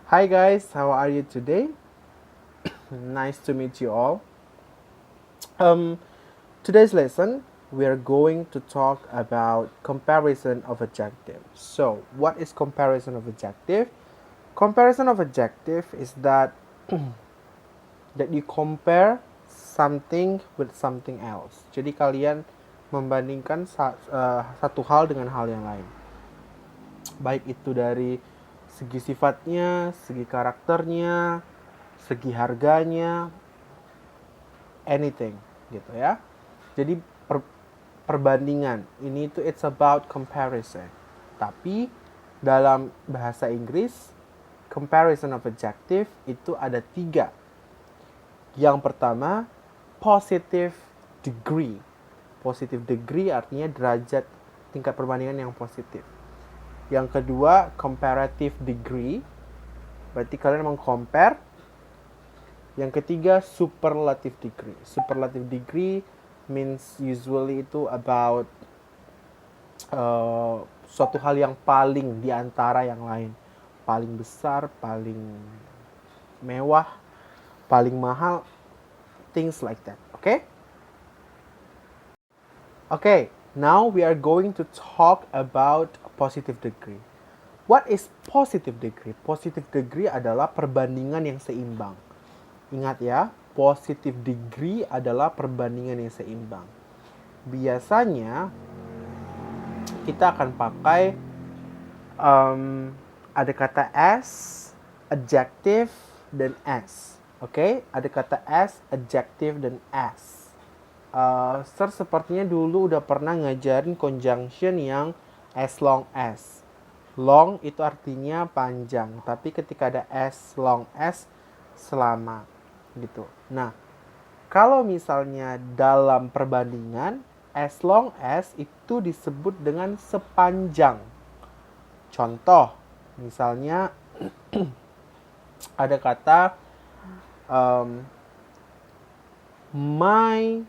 Hi guys, how are you today? Nice to meet you all. Um, Today's lesson we are going to talk about comparison of adjective. So, what is comparison of adjective? Comparison of adjective is that you compare something with something else. Jadi kalian membandingkan satu hal dengan hal yang lain. Baik itu dari segi sifatnya, segi karakternya, segi harganya, anything gitu ya. Jadi perbandingan ini itu it's about comparison. Tapi dalam bahasa Inggris comparison of adjective itu ada 3. Yang pertama positive degree. Positive degree artinya derajat tingkat perbandingan yang positif. Yang kedua comparative degree. Berarti kalian meng-compare. Yang ketiga superlative degree. Superlative degree means usually itu about suatu hal yang paling di antara yang lain. Paling besar, paling mewah, paling mahal, things like that. Okay? Okay, now we are going to talk about positive degree. What is positive degree? Positive degree adalah perbandingan yang seimbang. Ingat ya, positive degree adalah perbandingan yang seimbang. Biasanya kita akan pakai ada kata as, adjective, dan as. Oke, ada kata as, adjective, dan as. Sir sepertinya dulu udah pernah ngajarin conjunction yang as long as. Long itu artinya panjang, tapi ketika ada as long as selama gitu. Nah, kalau misalnya dalam perbandingan as long as itu disebut dengan sepanjang. Contoh, misalnya ada kata my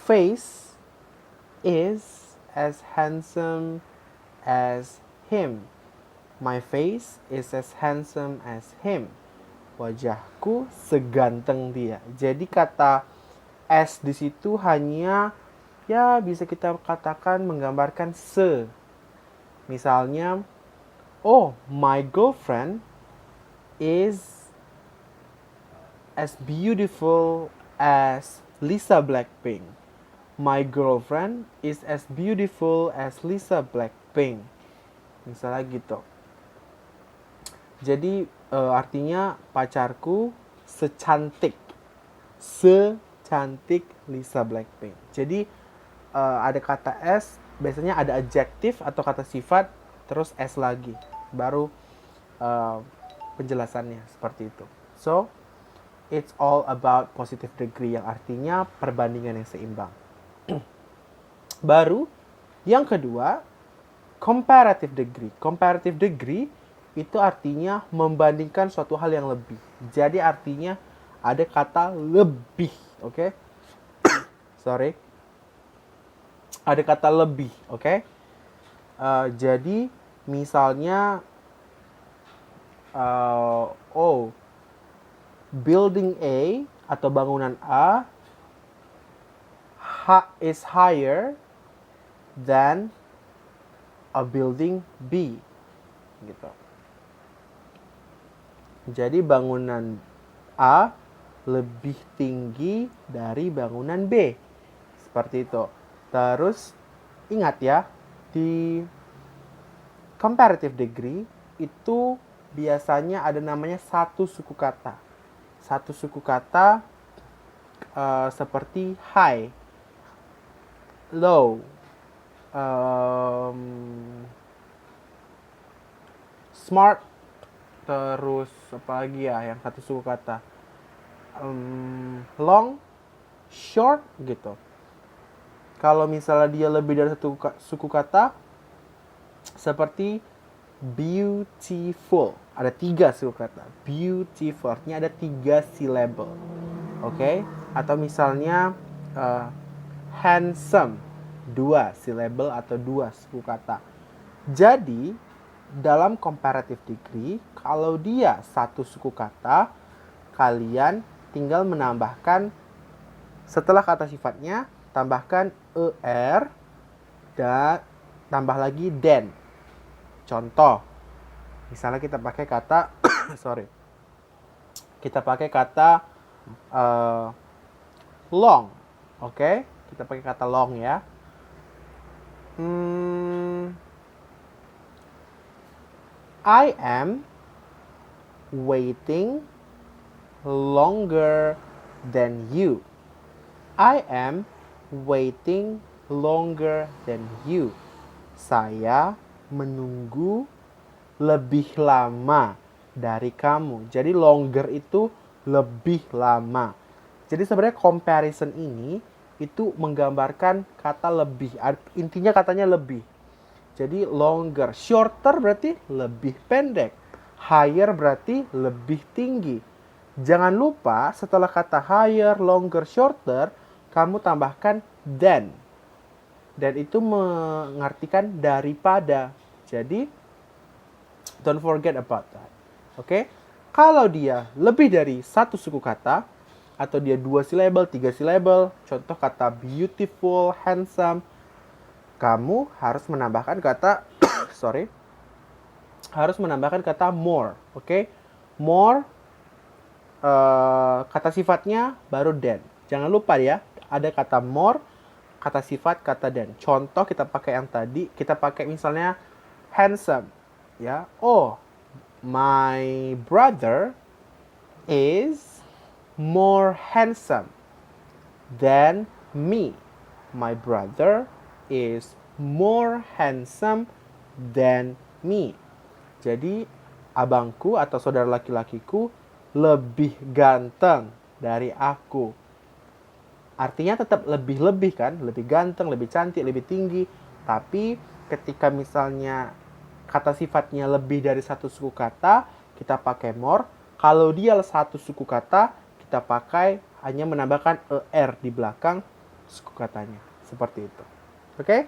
face is as handsome as him. My face is as handsome as him. Wajahku seganteng dia. Jadi kata as di situ hanya ya bisa kita katakan menggambarkan se. Misalnya, oh, my girlfriend is as beautiful as Lisa Blackpink. My girlfriend is as beautiful as Lisa Blackpink. Misalnya gitu. Jadi artinya pacarku secantik Lisa Blackpink. Jadi ada kata as, biasanya ada adjektif atau kata sifat, terus s lagi, baru penjelasannya seperti itu. So, it's all about positive degree yang artinya perbandingan yang seimbang. Baru, yang kedua, comparative degree. Comparative degree itu artinya membandingkan suatu hal yang lebih. Jadi artinya ada kata lebih, oke? Sorry. Ada kata lebih, oke? Jadi misalnya, building A atau bangunan A is higher than a building B, gitu. Jadi bangunan A lebih tinggi dari bangunan B, seperti itu. Terus ingat ya, di comparative degree itu biasanya ada namanya satu suku kata. Satu suku kata seperti high, low, smart, terus apa lagi ya yang satu suku kata, long, short gitu. Kalau misalnya dia lebih dari satu suku kata, seperti beautiful, ada 3 suku kata. Beautiful artinya ada 3 syllable, oke? Atau misalnya handsome, 2 syllable atau 2 suku kata. Jadi, dalam comparative degree, kalau dia 1 suku kata, kalian tinggal menambahkan setelah kata sifatnya, tambahkan er dan tambah lagi then. Contoh, misalnya kita pakai kata kita pakai kata long, oke? Kita pakai kata long ya. I am waiting longer than you. I am waiting longer than you. Saya menunggu lebih lama dari kamu. Jadi longer itu lebih lama. Jadi sebenarnya comparison ini itu menggambarkan kata lebih. Intinya katanya lebih. Jadi longer. Shorter berarti lebih pendek. Higher berarti lebih tinggi. Jangan lupa setelah kata higher, longer, shorter, kamu tambahkan than. Dan itu mengartikan daripada. Jadi, don't forget about that. Oke? Kalau dia lebih dari 1 suku kata, atau dia 2 syllable, 3 syllable, contoh kata beautiful, handsome, kamu harus menambahkan kata, harus menambahkan kata more. Oke? More, kata sifatnya, baru than. Jangan lupa ya, ada kata more, kata sifat, kata than. Contoh kita pakai yang tadi, kita pakai misalnya handsome. Ya, oh, my brother is more handsome than me. My brother is more handsome than me. Jadi, abangku atau saudara laki-lakiku lebih ganteng dari aku. Artinya tetap lebih-lebih kan, lebih ganteng, lebih cantik, lebih tinggi. Tapi ketika misalnya kata sifatnya lebih dari 1 suku kata, kita pakai more. Kalau dia 1 suku kata, kita pakai hanya menambahkan er di belakang suku katanya. Seperti itu. Oke?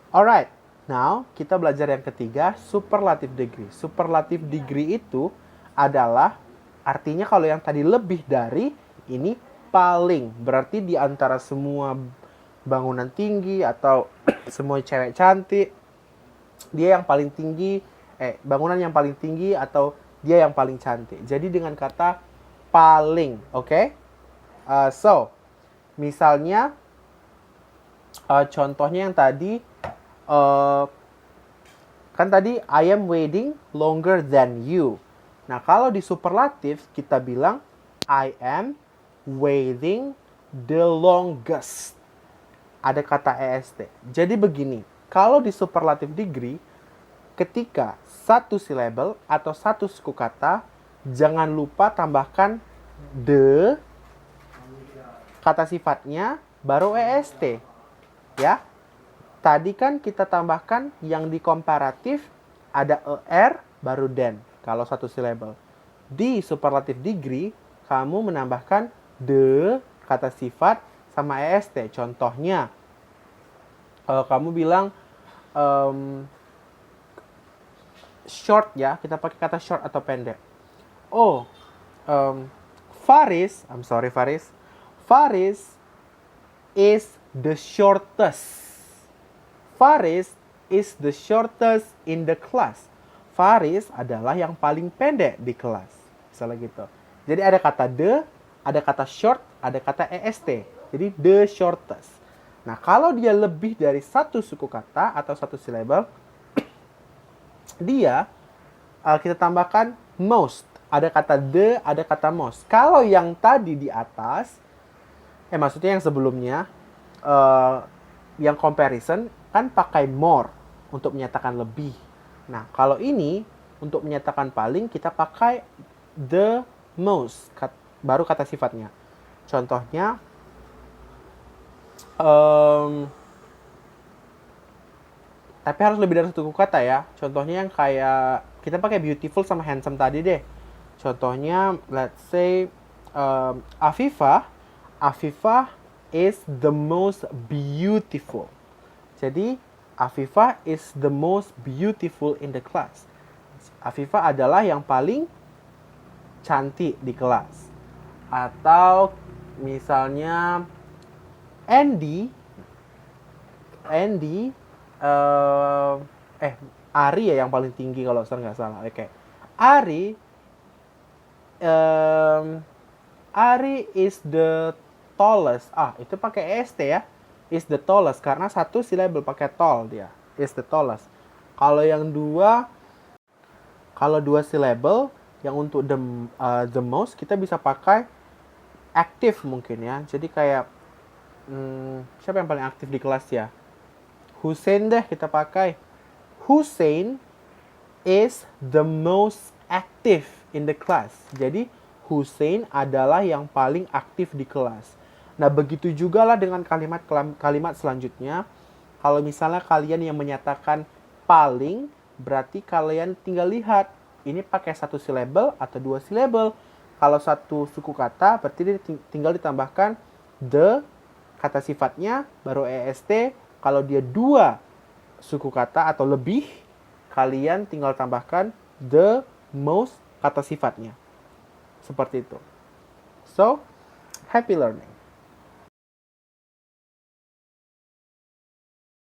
Alright. Now, kita belajar yang ketiga, superlative degree. Superlative degree itu adalah artinya kalau yang tadi lebih dari, ini paling. Berarti di antara semua bangunan tinggi atau semua cewek cantik, dia yang paling tinggi, bangunan yang paling tinggi atau dia yang paling cantik. Jadi dengan kata paling, oke? So, misalnya contohnya yang tadi, kan tadi I am waiting longer than you. Nah, kalau di superlative kita bilang I am waiting the longest. Ada kata est. Jadi begini, kalau di superlative degree, ketika 1 syllable atau 1 suku kata, jangan lupa tambahkan the, kata sifatnya, baru est. Ya, tadi kan kita tambahkan yang di komparatif, ada er, baru then, kalau 1 syllable. Di superlative degree, kamu menambahkan the, kata sifat, sama est. Contohnya, kamu bilang short ya, kita pakai kata short atau pendek. Oh, Faris is the shortest. Faris is the shortest in the class. Faris adalah yang paling pendek di kelas. Misalnya gitu. Jadi ada kata the, ada kata short, ada kata est. Jadi the shortest. Nah, kalau dia lebih dari 1 suku kata atau 1 syllable, dia kita tambahkan most. Ada kata the, ada kata most. Kalau yang tadi di atas, maksudnya yang sebelumnya, yang comparison, kan pakai more untuk menyatakan lebih. Nah, kalau ini, untuk menyatakan paling, kita pakai the most, baru kata sifatnya. Contohnya, tapi harus lebih dari 1 kata ya. Contohnya yang kayak kita pakai beautiful sama handsome tadi deh. Contohnya let's say Afifah is the most beautiful. Jadi, Afifah is the most beautiful in the class. Afifah adalah yang paling cantik di kelas. Atau misalnya Andy Ari ya yang paling tinggi kalau saya nggak salah. Oke. Ari is the tallest. Itu pakai est ya. Is the tallest karena satu syllable pakai tall dia. Is the tallest. Kalau dua syllable yang untuk the most kita bisa pakai active mungkin ya. Jadi kayak siapa yang paling aktif di kelas ya? Hussein deh kita pakai. Hussein is the most active in the class. Jadi Hussein adalah yang paling aktif di kelas. Nah, begitu juga lah dengan kalimat selanjutnya. Kalau misalnya kalian yang menyatakan paling, berarti kalian tinggal lihat ini pakai satu syllable atau dua syllable. Kalau satu suku kata, berarti tinggal ditambahkan the, kata sifatnya, baru est. Kalau dia dua suku kata atau lebih, kalian tinggal tambahkan the most, kata sifatnya. Seperti itu. So, happy learning.